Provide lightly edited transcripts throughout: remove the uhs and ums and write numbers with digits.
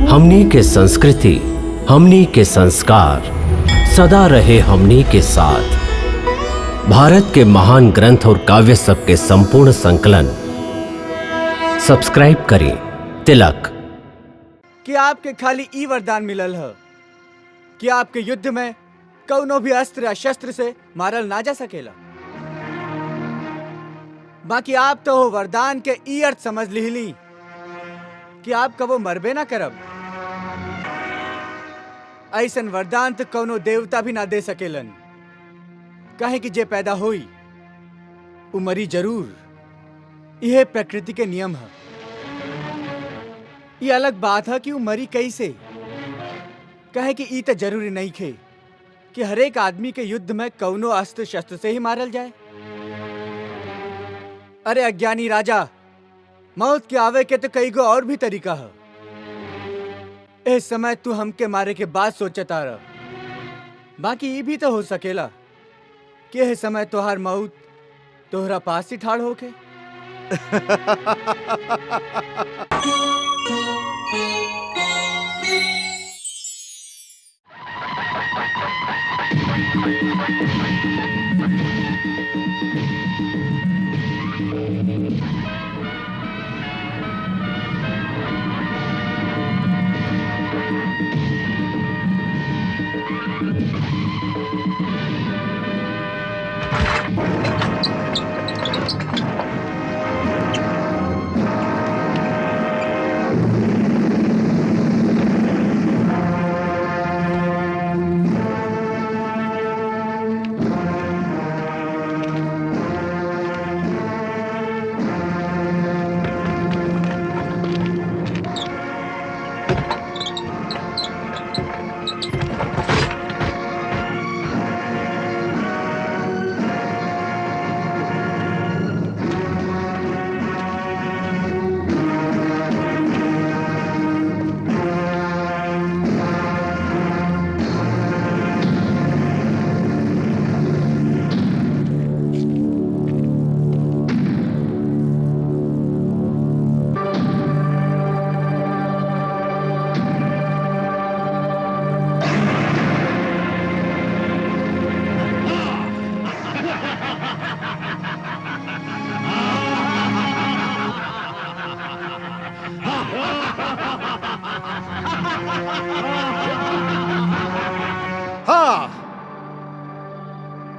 हमनी के संस्कृति, हमनी के संस्कार सदा रहे हमनी के साथ। भारत के महान ग्रंथ और काव्य सब के संपूर्ण संकलन सब्सक्राइब करें तिलक। कि आपके खाली ई वरदान मिलल है कि आपके युद्ध में कौनो भी अस्त्र या शस्त्र से मारल ना जा सकेला। बाकी आप तो हो वरदान के ई अर्थ समझ लिहली कि आप कबो मरबे ना करब। ऐसन वरदान तो कौनो देवता भी ना दे सकेलन, कहे कि जे पैदा होई उ मरी जरूर। यह प्रकृति के नियम है। ये अलग बात है कि उ मरी कैसे, कहे कि ई तो जरूरी नहीं खे कि हरेक आदमी के युद्ध में कौनो अस्त्र शस्त्र से ही मारल जाए। अरे अज्ञानी राजा, मौत के आवे के तो कई गो और भी तरीका है। इस समय तू हमके मारे के बाद सोचता रह। बाकी ये भी तो हो सकेला कि इस समय तोहार मौत तोहरा पास ही ठाड़ होके।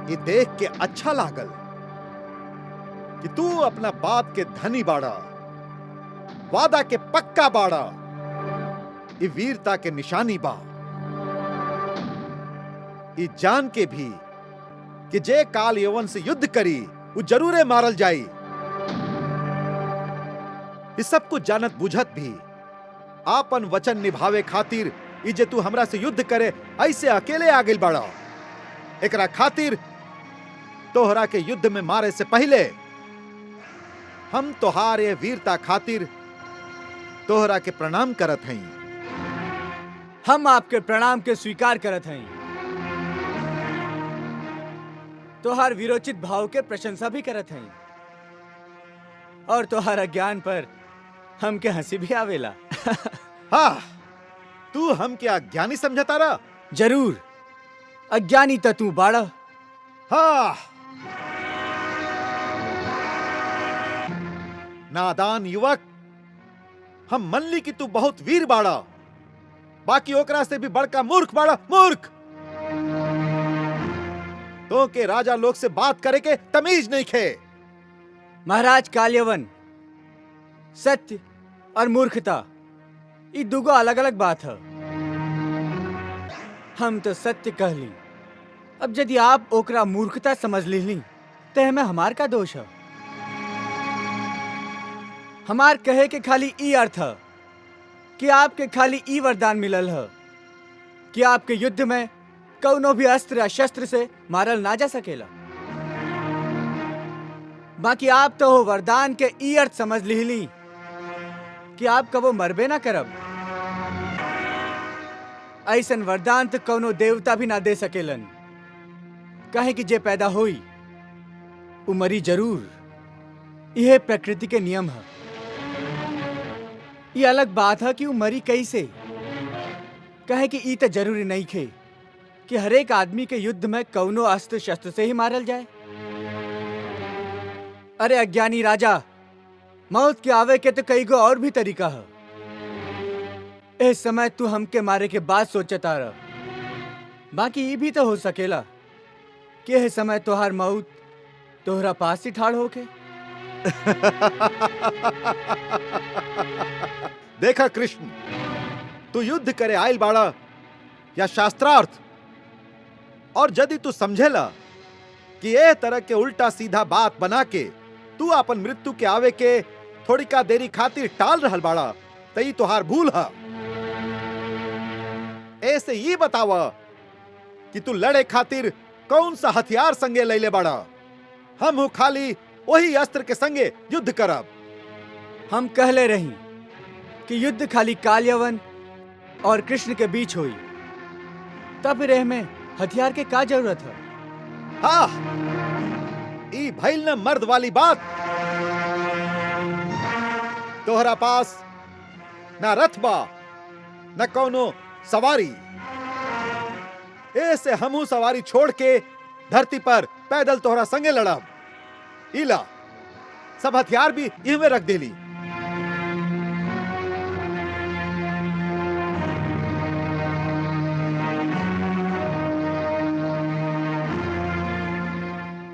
ये देख के अच्छा लागल कि तू अपना बाप के धनी बाड़ा, वादा के पक्का बाड़ा। ये वीरता के निशानी बा। ये जान के भी कि जे काल यवन से युद्ध करी वो जरूरे मारल जाई। ये सब कुछ जानत बुझत भी आपन वचन निभावे खातिर ई जे तू हमरा से युद्ध करे ऐसे अकेले आ गइल बाड़ा। एकरा खातिर तोहरा के युद्ध में मारे से पहले हम तोहार ये वीरता खातिर तोहरा के प्रणाम करत हई। हम आपके प्रणाम के स्वीकार करत हई। तोहार वीरोचित भाव के प्रशंसा भी करत हई और तोहार अज्ञान पर हमके हंसी भी आवेला। हाँ, तू हम क्या अज्ञानी समझता रहा? जरूर अज्ञानी तो तू बाड़ा। हाँ, नादान युवक, हम मन ली कि तू बहुत वीर बाड़ा, बाकी ओकरा से भी बड़का मूर्ख बाड़ा। मूर्ख तो के राजा लोग से बात करे के तमीज नहीं खे। महाराज काल्यवन, सत्य और मूर्खता ये दुगो अलग अलग बात है। हम तो सत्य कह ली, अब यदि आप ओकरा मूर्खता समझ ली तो हमें हमार का दोष है। हमार कहे के खाली ई अर्थ है कि आपके खाली ई वरदान मिलल है कि आपके युद्ध में कौनो भी अस्त्र या शस्त्र से मारल ना जा सकेला। बाकी आप तो हो वरदान के ई अर्थ समझ लिहली कि आप कबो मरबे ना करब। ऐसन वरदान तो कौनो देवता भी ना दे सकेलन, कहे कि जे पैदा होई उ मरी जरूर। यह प्रकृति के नियम है। ये अलग बात है कि वो मरी कैसे, कहे कि ई त जरूरी नहीं खे कि हरेक आदमी के युद्ध में कौनो अस्त्र शस्त्र से ही मारल जाए। अरे अज्ञानी राजा, मौत के आवे के तो कई गो और भी तरीका है। इस समय तू हमके मारे के बाद सोचता रह, बाकी ये भी तो हो सकेला कि इस समय तोहार मौत तोहरा पास ही ठाड़ होके। देखा कृष्ण, तू युद्ध करे आयल बाड़ा या शास्त्रार्थ, और यदि तू समझेला कि ए तरह के उल्टा सीधा बात बना के तू अपन मृत्यु के आवे के थोड़ी का देरी खातिर टाल रहल बाड़ा, तई तोहार भूल है। ऐसे ये बतावा कि तू लड़े खातिर कौन सा हथियार संगे लैले बाड़ा। हम हो खाली वही अस्त्र के संगे युद्ध करब। हम कहले रही कि युद्ध खाली काल्यवन और कृष्ण के बीच हुई, तब फिर में हथियार के का जरूरत है? हाँ, ई भइल न मर्द वाली बात। तोहरा पास ना रथ बा न कौनो सवारी, ऐसे हमू सवारी छोड़ के धरती पर पैदल तोहरा संगे लड़ब। इला सब हथियार भी इहमे रख देली।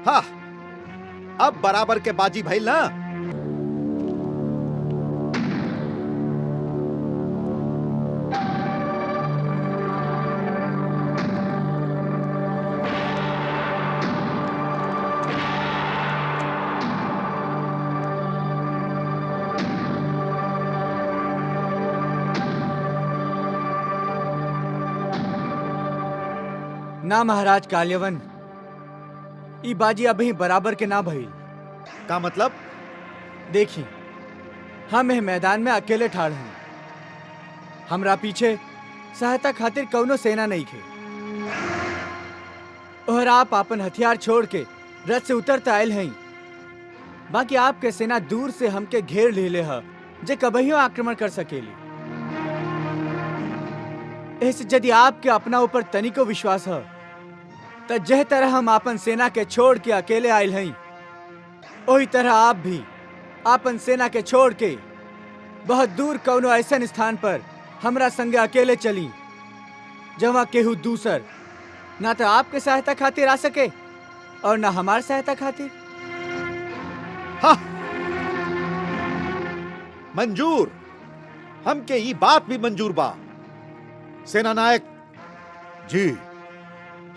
हाँ, अब बराबर के बाजी भइल ना। ना महाराज काल्यवन, ई बाजी अभी बराबर के ना भइल। का मतलब? देखी, हम यह मैदान में अकेले ठाड़ हैं। हमरा पीछे सहायता खातिर कौनो सेना नहीं खे, और आप अपन हथियार छोड़ के रथ से उतरते आयल हैं। बाकी आपके सेना दूर से हमके घेर लेले है, जे कबहियो आक्रमण कर सकेली। ऐसे यदि आपके अपना ऊपर तनिको विश्वास है, तो जह तरह हम अपन सेना के छोड़ के अकेले आयल हैं, वही तरह आप भी अपन सेना के छोड़ के बहुत दूर कौनो ऐसा स्थान पर हमरा संगे अकेले चली, जहाँ केहू दूसर ना तो आपके सहायता खातिर आ सके और ना हमार सहायता खातिर। हाँ, मंजूर, हमके ये बात भी मंजूर बा। सेना नायक जी,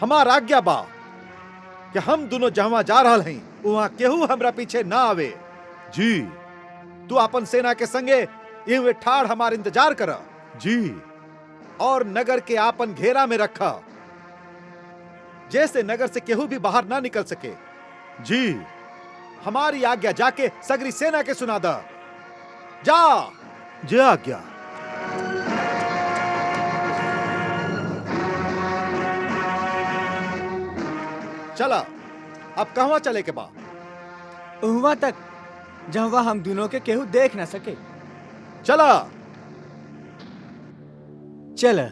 हमार आज्ञा बा कि हम दोनों जहां जा रहल हैं वहां केहू हमरा पीछे ना आवे। जी, तू अपन सेना के संगे इहवे ठाड़ हमार इंतजार कर। जी, और नगर के आपन घेरा में रखा, जैसे नगर से केहू भी बाहर ना निकल सके। जी, हमारी आज्ञा जाके सगरी सेना के सुना दा। जा, जे आज्ञा। चला, अब कहवा चले के बा? वहां तक जहाँ हम दोनों के केहू देख ना सके। चला। चल।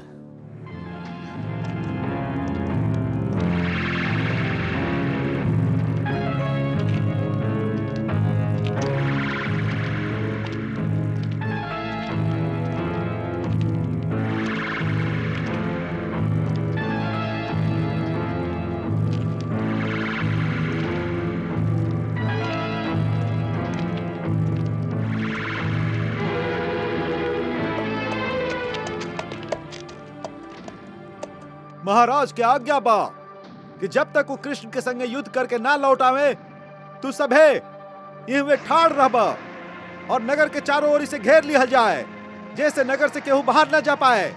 महाराज के आज्ञा बा कि जब तक वो कृष्ण के संगे युद्ध करके ना लौट आवे, तू सभे इहवे ठाड़ रहबा और नगर के चारों ओर से घेर लिया जाए, जैसे नगर से केहू बाहर ना जा पाए।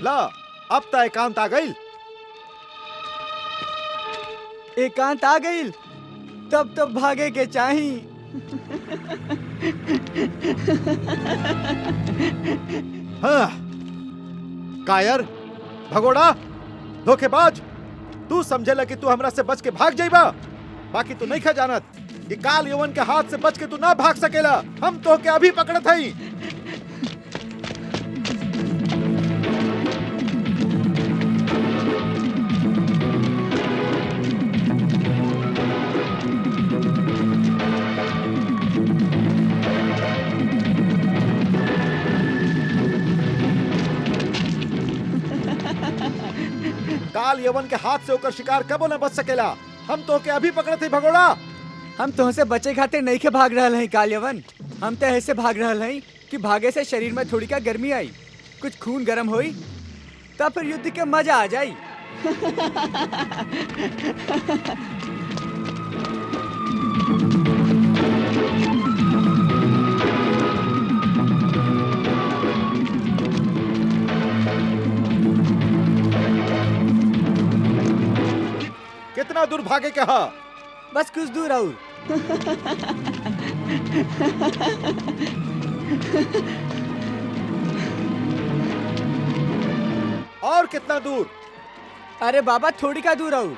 ला अब त एकांत आ गई। एकांत आ गई तब तो भागे के चाही। हाँ, कायर, भगोड़ा, धोखेबाज, तू समझेला कि तू हमरा से बच के भाग जाइबा, बाकी तू नहीं खा जानत कि काल यवन के हाथ से बच के तू ना भाग सकेला। हम तो के अभी पकड़त हई। काल यवन के हाथ से होकर शिकार कबो न बच सकेला। हम तो के अभी पकड़त हई भगोड़ा। हम तुमसे बचे खातिर नहीं के भाग रहल हई काल्यवन। हम तो ऐसे भाग रहल हई कि भागे से शरीर में थोड़ी का गर्मी आई, कुछ खून गर्म होई, तब फिर युद्ध के मजा आ जाई। कितना दूर भागे के हा? बस कुछ दूर और। और कितना दूर? अरे बाबा थोड़ी का दूर और।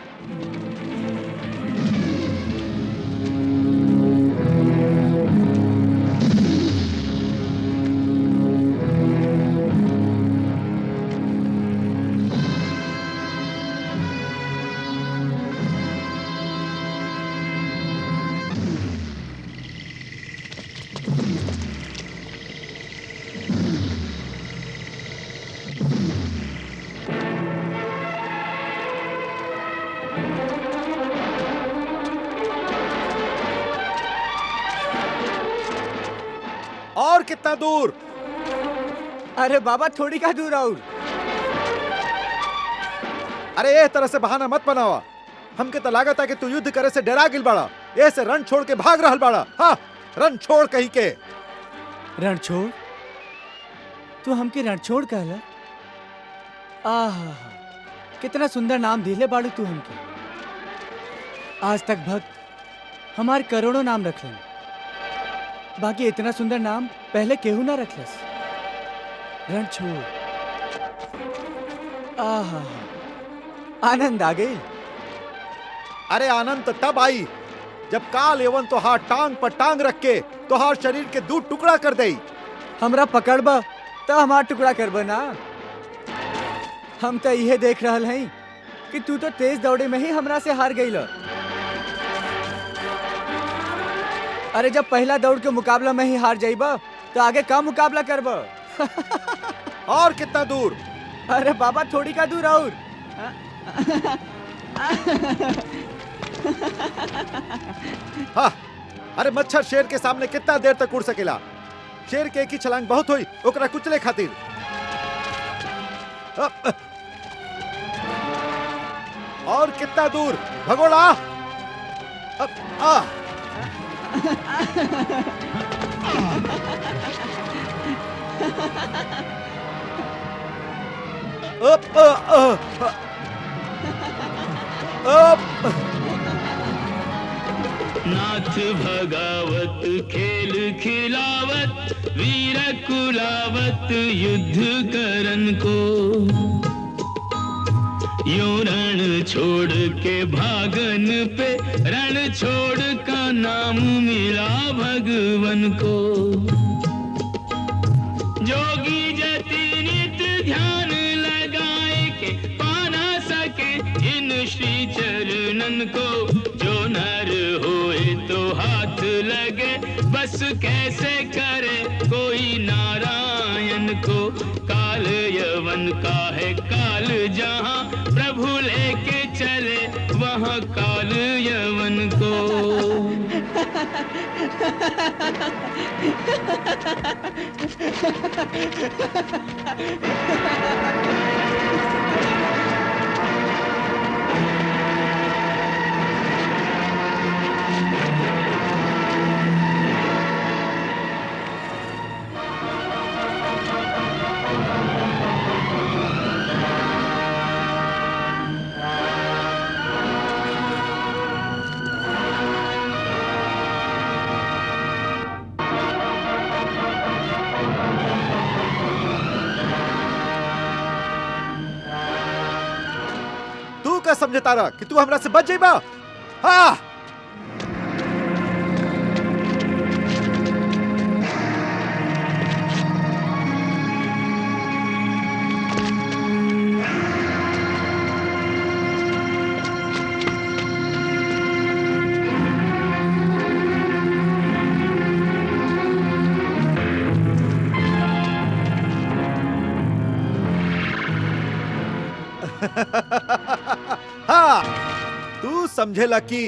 और कितना दूर? अरे बाबा थोड़ी का दूर और। अरे ए तरह से बहाना मत बनावा। हमके तो लागत है कि तू युद्ध करे से डरा गिल बाड़ा, ऐसे रण छोड़ के भाग रहल बाड़ा। हाँ, रण छोड़ कही के। रणछोड़? तू हमके रणछोड़ कहला? आहा, कितना सुंदर नाम दिले बाड़ू तू हमके। आज तक भक्त हमारे करोड़ों नाम रखलन, बाकी इतना सुंदर नाम पहले केहू ना रखलस। रणछोड़। आहा, आनंद आ गई। अरे आनंद तब आई जब काल एवं तो हाथ टांग पर टांग रख के तो हार शरीर के दो टुकड़ा कर दई। हमरा पकड़बा तो हमार टुकड़ा करबा ना। हम तो यह देख रहल हई कि तू तो तेज दौड़े में ही हमरा से हार गई। अरे जब पहला दौड़ के मुकाबला में ही हार जाइबा तो आगे का मुकाबला करबा? और कितना दूर? अरे बाबा थोड़ी का दूर और। हाँ, अरे मच्छर शेर के सामने कितना देर तक उड़ सकेला? शेर के एक ही छलांग बहुत हुई ओकरा कुचले खातिर। और कितना दूर भगोड़ा? नाथ भगावत खेल खिलावत वीर कुलावत युद्ध करन को यो रण छोड़ के भागन पे रण छोड़ का नाम मिला भगवन को। जोगी जति नित ध्यान लगाए के पाना सके इन श्री चरणन को। जो नर होए तो हाथ लगे बस कैसे करे कोई नारायण को। काल यवन का है काल जहाँ प्रभु लेके चले वहाँ काल यवन को। का समझता रहा कि तू हमरा से बच जाइबा? हाँ। हाँ, तू समझेला कि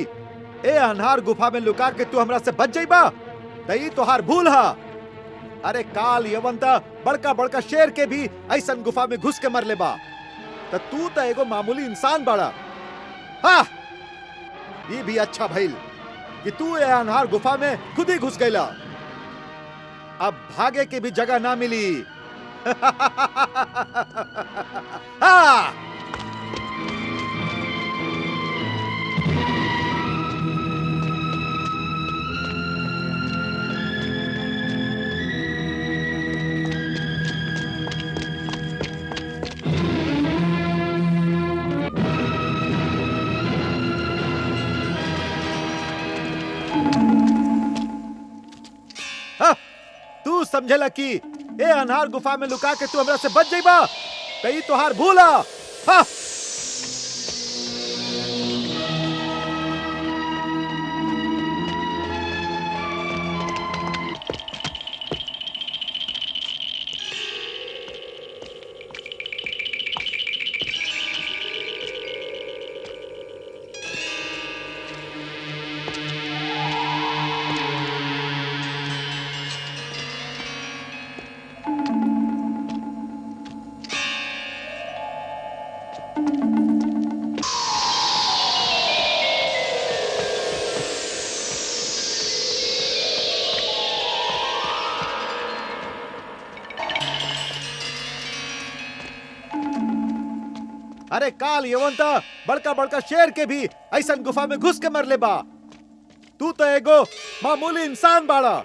ए अनहार गुफा में लुका के तू हमरा से बच जाइबा? तई तोहार भूल हा। अरे काल यवंता बड़का बड़का शेर के भी ऐसन गुफा में घुस के मर लेबा, त तू तो एगो मामूली इंसान बड़ा। हाँ, ये भी अच्छा भइल कि तू ए अनहार गुफा में खुद ही घुस गईला। अब भागे की भी जगह ना मिली। हाँ। तू समझेला कि ए अनहार गुफा में लुका के तू हमरा से बच जाइबा? तई तोहार भूला। हाँ। अरे काल यवंता बड़का बड़का शेर के भी ऐसन गुफा में घुस के मर ले बा। तू तो एगो मामूली इंसान बाड़ा।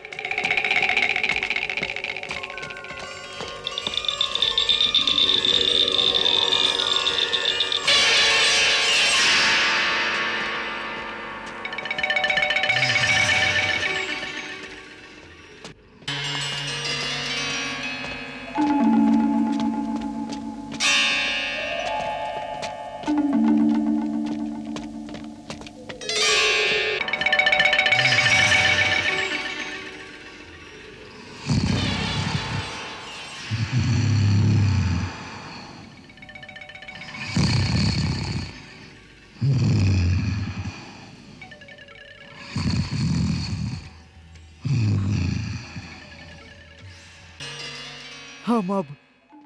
हम अब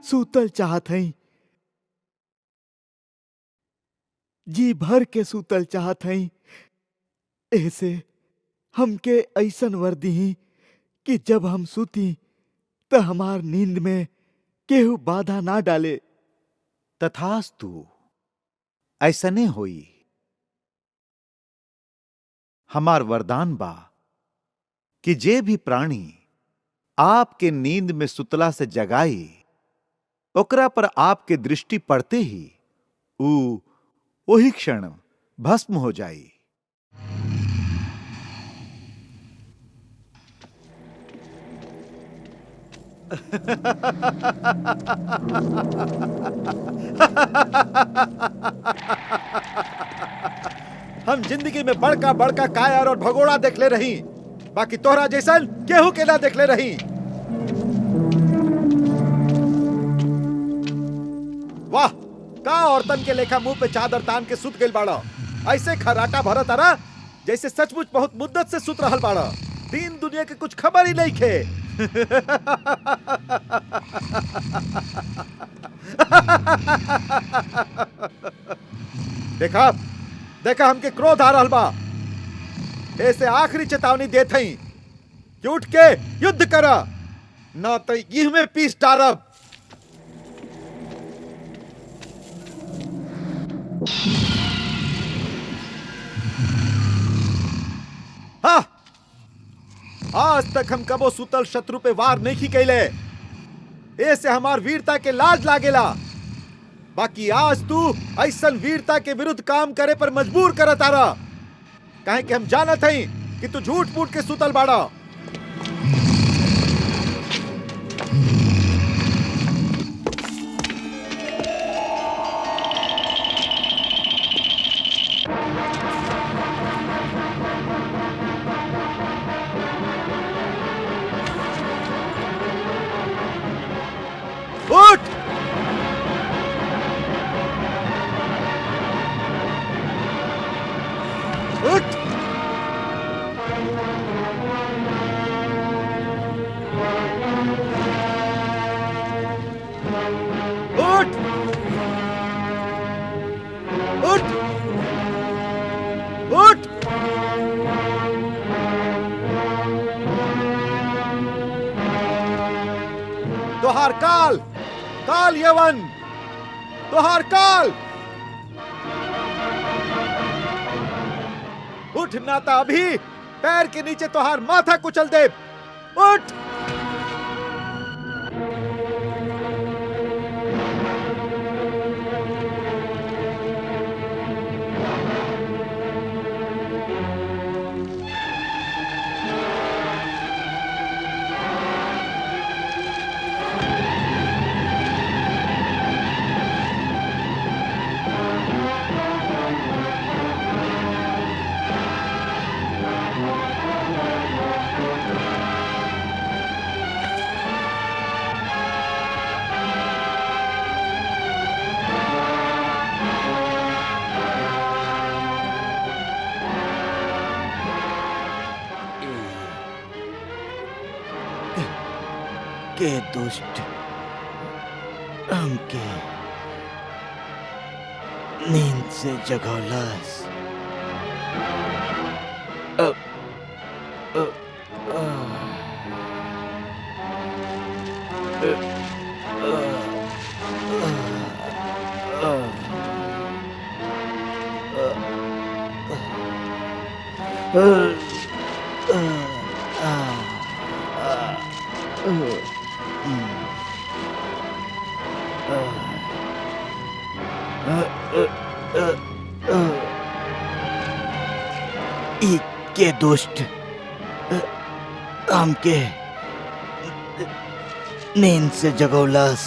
सूतल चाहत हई, जी भर के सूतल चाहत हई। ऐसे हमके ऐसन वर्दी ही कि जब हम सूती त हमार नींद में केहू बाधा ना डाले। तथास्तु, ऐसने होई। हमार वरदान बा कि जे भी प्राणी आपके नींद में सुतला से जगाई, ओकरा पर आपके दृष्टि पड़ते ही वही क्षण भस्म हो जाई। हम जिंदगी में बड़का बड़का कायर और भगोड़ा देखले रही, बाकी तोहरा जैसन केहू के ना देखले रही। वाह, का औरतन के लेखा मुंह पे चादर तान के सुत गइल बाड़ा। ऐसे खराटा भरत आरा जैसे सचमुच बहुत मुद्दत से सुत रहल बाड़ा। दीन दुनिया के कुछ खबर ही नहीं खे। देखा देखा हमके क्रोध आ रहल बा। ऐसे आखिरी चेतावनी देत हई कि उठ के युद्ध करा, ना तो यह में पीस डारब। हाँ, आज तक हम कबो सुतल शत्रु पे वार नहीं कैले। ऐसे हमार वीरता के लाज लागेला। बाकी आज तू ऐसन वीरता के विरुद्ध काम करे पर मजबूर करत आरा, काहे कि हम जानत हई कि तू झूठ मूठ के सुतल बाड़ा। उठ! उठ! उठ! उठ! उठ! तोहार काल, काल यवन, तोहार काल। उठ नाता, अभी पैर के नीचे तोहार माथा कुचल दे। उठ! के दुष्ट हमके नींद से जगौलस। के दुष्ट हमके नींद से जगौलस।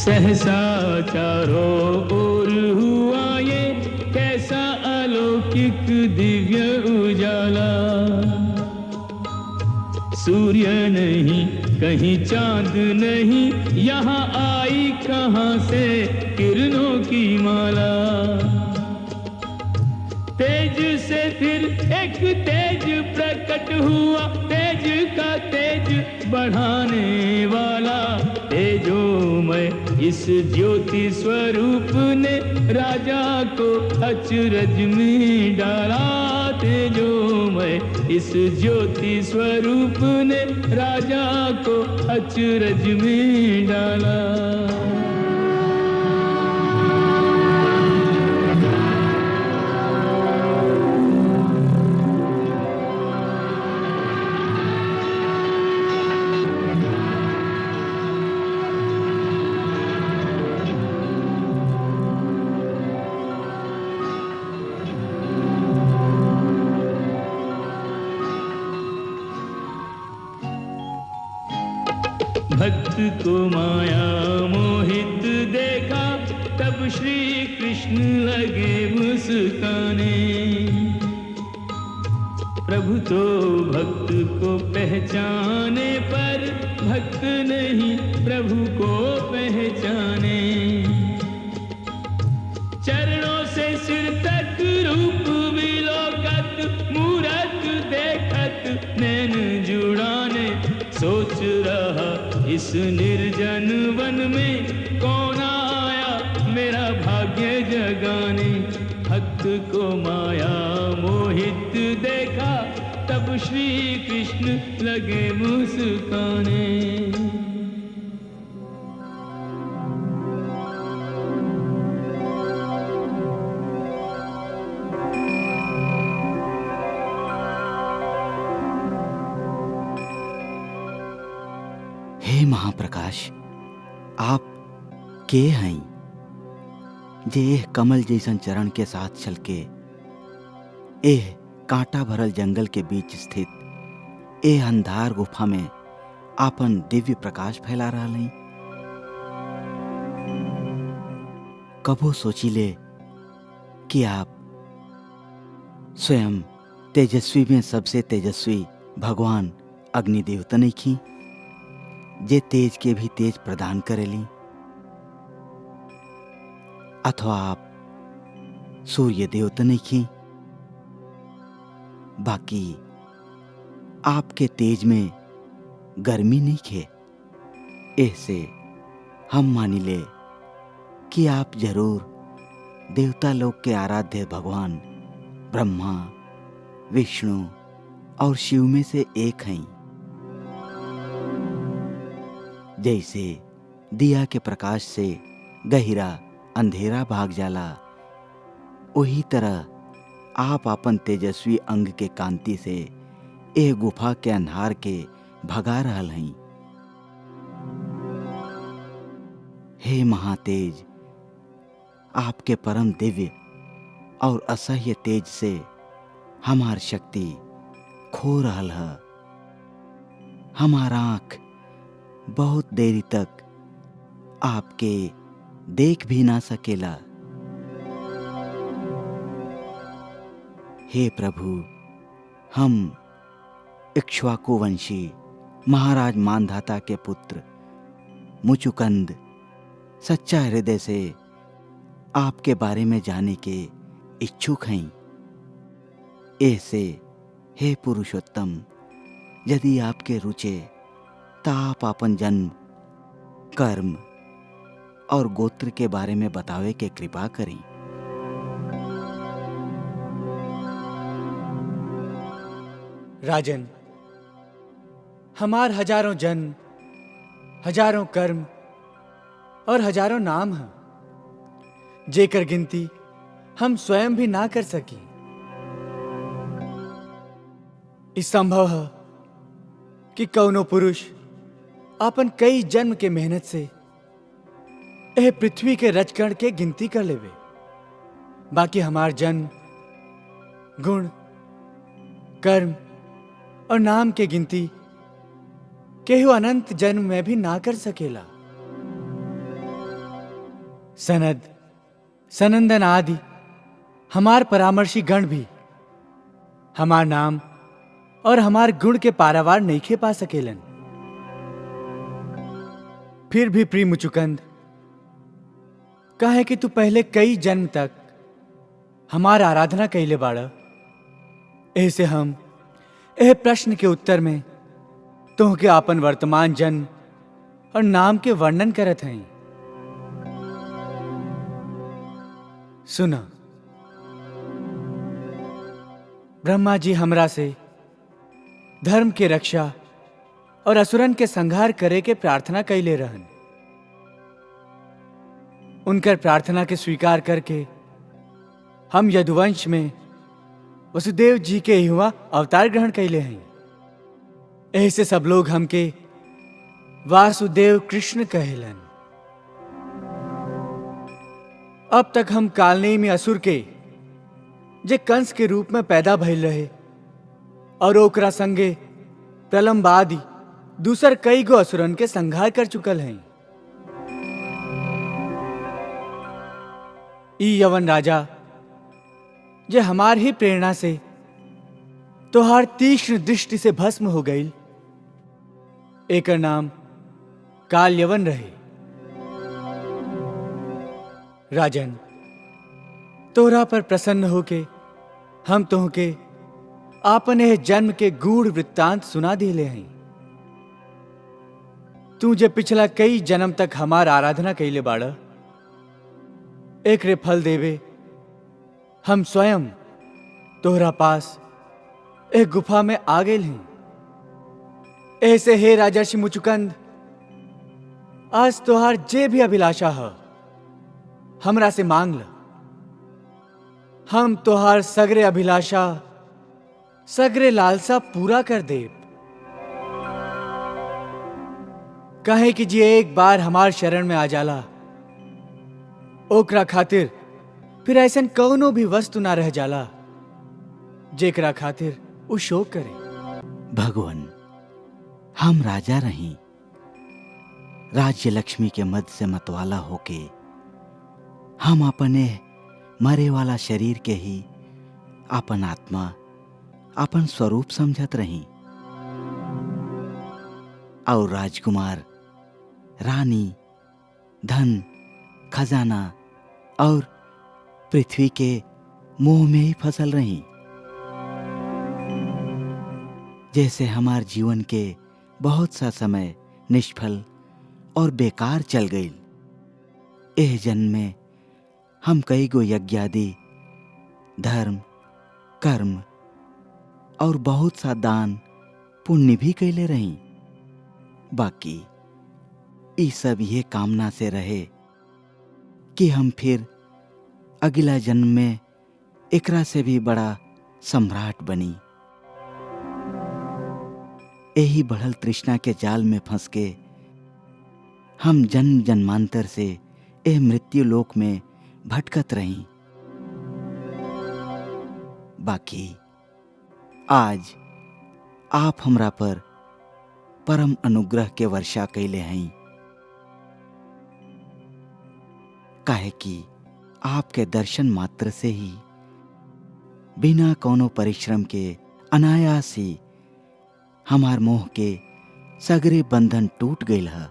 सहसा चारों ओर हुआ ये कैसा अलौकिक दिव्य उजाला। सूर्य नहीं कहीं चांद नहीं, यहाँ आई कहाँ से किरणों की माला। तेज से फिर एक तेज प्रकट हुआ, तेज का तेज बढ़ाने वाला। तेजोमय इस ज्योति स्वरूप ने राजा को अचरज में डाला। तेजोमय इस ज्योति स्वरूप ने राजा को अचरज में डाला। भक्त को माया मोहित देखा, तब श्री कृष्ण लगे मुस्काने। प्रभु तो भक्त को पहचाने, पर भक्त नहीं प्रभु को पहचाने। चरणों से सिर तक रूप विलोकत, मूरत देखत नैन जुड़ाने। सोच रहा इस निर्जन वन में कौन आया मेरा भाग्य जगाने। भक्त को माया मोहित देखा, तब श्री कृष्ण लगे मुस्काने। हे महाप्रकाश, आप के हैं जे एह कमल जैसन चरण के साथ चल के एह कांटा भरल जंगल के बीच स्थित एह अंधार गुफा में आपन दिव्य प्रकाश फैला रहा हैं। कबो सोचिले कि आप स्वयं तेजस्वी में सबसे तेजस्वी भगवान अग्निदेव त नहीं खी, जे तेज के भी तेज प्रदान करेली। अथवा आप सूर्य देव त नहीं खी, बाकी आपके तेज में गर्मी नहीं खे। ऐसे हम मानी ले कि आप जरूर देवता लोक के आराध्य भगवान ब्रह्मा, विष्णु और शिव में से एक हैं। जैसे दिया के प्रकाश से गहिरा अंधेरा भाग जाला, वही तरह आप अपन तेजस्वी अंग के कांति से एह गुफा के अंधार के भगा रहल हैं। हे महातेज, आपके परम दिव्य और असह्य तेज से हमार शक्ति खो रहल है। हमारा आँख बहुत देरी तक आपके देख भी ना सकेला। हे प्रभु, हम इक्ष्वाकु वंशी महाराज मानधाता के पुत्र मुचुकंद सच्चा हृदय से आपके बारे में जाने के इच्छुक हैं। ऐसे हे पुरुषोत्तम, यदि आपके रुचे ता आप अपन जन्म, कर्म और गोत्र के बारे में बतावे के कृपा करें। राजन, हमार हजारों जन्म, हजारों कर्म और हजारों नाम हैं, जेकर गिनती हम स्वयं भी ना कर सकी। इस संभव है कि कौनो पुरुष अपन कई जन्म के मेहनत से यह पृथ्वी के रचकण के गिनती कर लेवे। बाकी हमार जन्म, गुण, कर्म और नाम के गिनती केहू अनंत जन्म में भी ना कर सकेला। सनद, सनंदन आदि हमार परामर्शी गण भी हमार नाम और हमार गुण के पारावार नहीं खे पा सकेलन। फिर भी प्रिय मुचुकंद, कहे कि तू पहले कई जन्म तक हमार आराधना कैले बाड़ा। ऐसे हम एह प्रश्न के उत्तर में तुहके आपन वर्तमान जन्म और नाम के वर्णन करत हैं। सुना, ब्रह्मा जी हमरा से धर्म के रक्षा और असुरन के संहार करे के प्रार्थना कैले रहन। उनकर प्रार्थना के स्वीकार करके हम यदुवंश में वसुदेव जी के युवा अवतार ग्रहण कैले हैं। ऐसे सब लोग हमके वासुदेव कृष्ण कहेलन। अब तक हम कालनेय में असुर के जे कंस के रूप में पैदा भइल रहे और ओकरा संगे प्रलंब आदि दूसर कई गो असुरन के संहार कर चुकल हैं। ई यवन राजा जे हमार ही प्रेरणा से तोहार तीक्ष्ण दृष्टि से भस्म हो गई, एकर नाम काल यवन रहे। राजन, तोहरा पर प्रसन्न होके हम तोहके आपन एह जन्म के गूढ़ वृत्तांत सुना दिले हैं। तू जे पिछला कई जन्म तक हमार आराधना कैले बाड़ा, एकरे फल देवे हम स्वयं तोहरा पास एक गुफा में आ गए हैं। ऐसे हे राजर्षि मुचुकंद, आज तोहार जे भी अभिलाषा है हमरा से मांग ल। हम तोहार सगरे अभिलाषा, सगरे लालसा पूरा कर देब। कहे कि जी एक बार हमार शरण में आ जाला, ओकरा खातिर फिर ऐसन कौनो भी वस्तु ना रह जाला जेकरा खातिर उ शोक करे। भगवान, हम राजा रही, राज्य लक्ष्मी के मद से मतवाला होके हम अपने मरे वाला शरीर के ही अपन आत्मा, अपन स्वरूप समझत रही और राजकुमार, रानी, धन, खजाना और पृथ्वी के मोह में ही फसल रही। जैसे हमार जीवन के बहुत सा समय निष्फल और बेकार चल गई। एह जन्म में हम कई गो यज्ञादि, धर्म, कर्म और बहुत सा दान पुण्य भी कैले रही। बाकी ई सब ये कामना से रहे कि हम फिर अगला जन्म में एकरा से भी बड़ा सम्राट बनी। यही बढ़ल तृष्णा के जाल में फंस के हम जन्म जन्मांतर से एह मृत्यु लोक में भटकत रही। बाकी आज आप हमरा पर परम अनुग्रह के वर्षा कैले हैं। काहे कि आपके दर्शन मात्र से ही बिना कोनो परिश्रम के अनायास ही हमार मोह के सगरे बंधन टूट गईल है।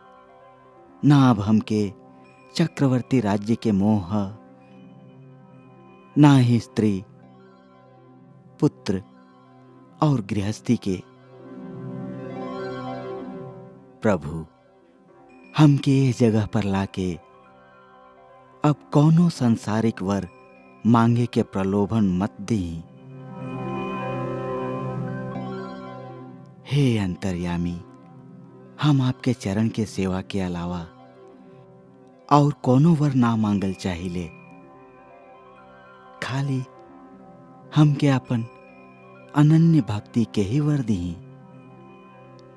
ना अब हमके चक्रवर्ती राज्य के मोह है, ना ही स्त्री, पुत्र और गृहस्थी के। प्रभु, हमके इस जगह पर लाके अब कौनो सांसारिक वर मांगे के प्रलोभन मत दी। हे अंतर्यामी, हम आपके चरण के सेवा के अलावा और कोनो वर ना मांगल चाहिए। खाली हमके अपन अनन्य भक्ति के ही वर दी।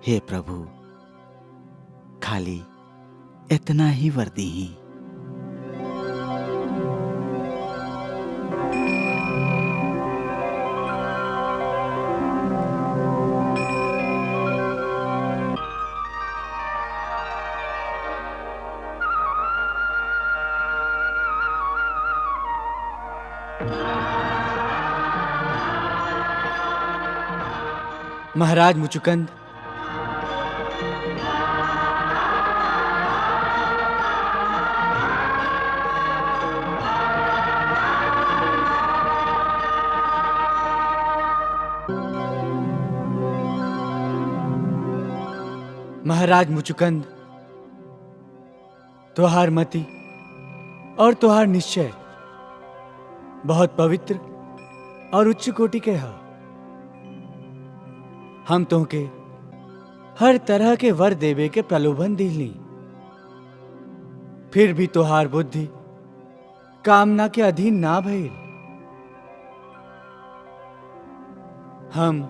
हे प्रभु, खाली इतना ही वर दी। महाराज मुचुकुंद, महाराज मुचुकुंद, त्योहार मति और त्योहार निश्चय बहुत पवित्र और उच्च कोटि के है। हम तुमके हर तरह के वर देवे के प्रलोभन दिली, फिर भी तोहार बुद्धि कामना के अधीन ना भइल। हम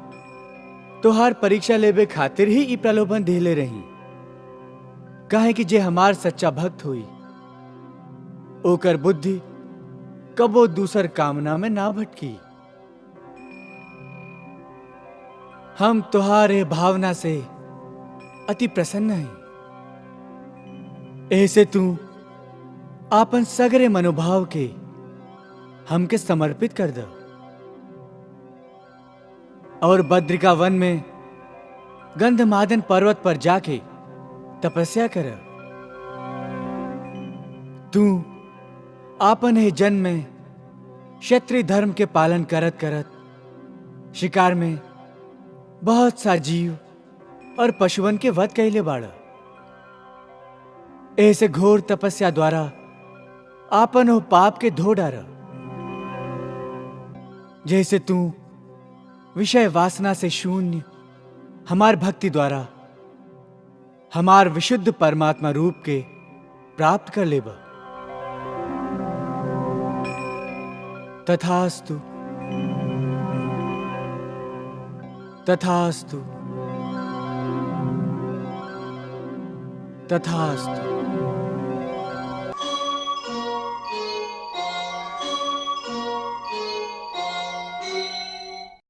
तोहार परीक्षा लेबे खातिर ही ई प्रलोभन दिले रही, काहे कि जे हमार सच्चा भक्त हुई ओकर बुद्धि कबो दूसर कामना में ना भटकी। हम तुहारे भावना से अति प्रसन्न हैं। ऐसे तू आपन सगरे मनोभाव के हमके समर्पित कर दो और बद्रिका वन में गंधमादन पर्वत पर जाके तपस्या कर। तू आपन है जन्म में क्षत्रिय धर्म के पालन करत करत शिकार में बहुत सा जीव और पशुवन के वध कैले बाड़ा। ऐसे घोर तपस्या द्वारा आपन हो पाप के धो डारा। जैसे तू विषय वासना से शून्य हमार भक्ति द्वारा हमार विशुद्ध परमात्मा रूप के प्राप्त कर लेबा। तथास्तु तथास्तु तथास्तु।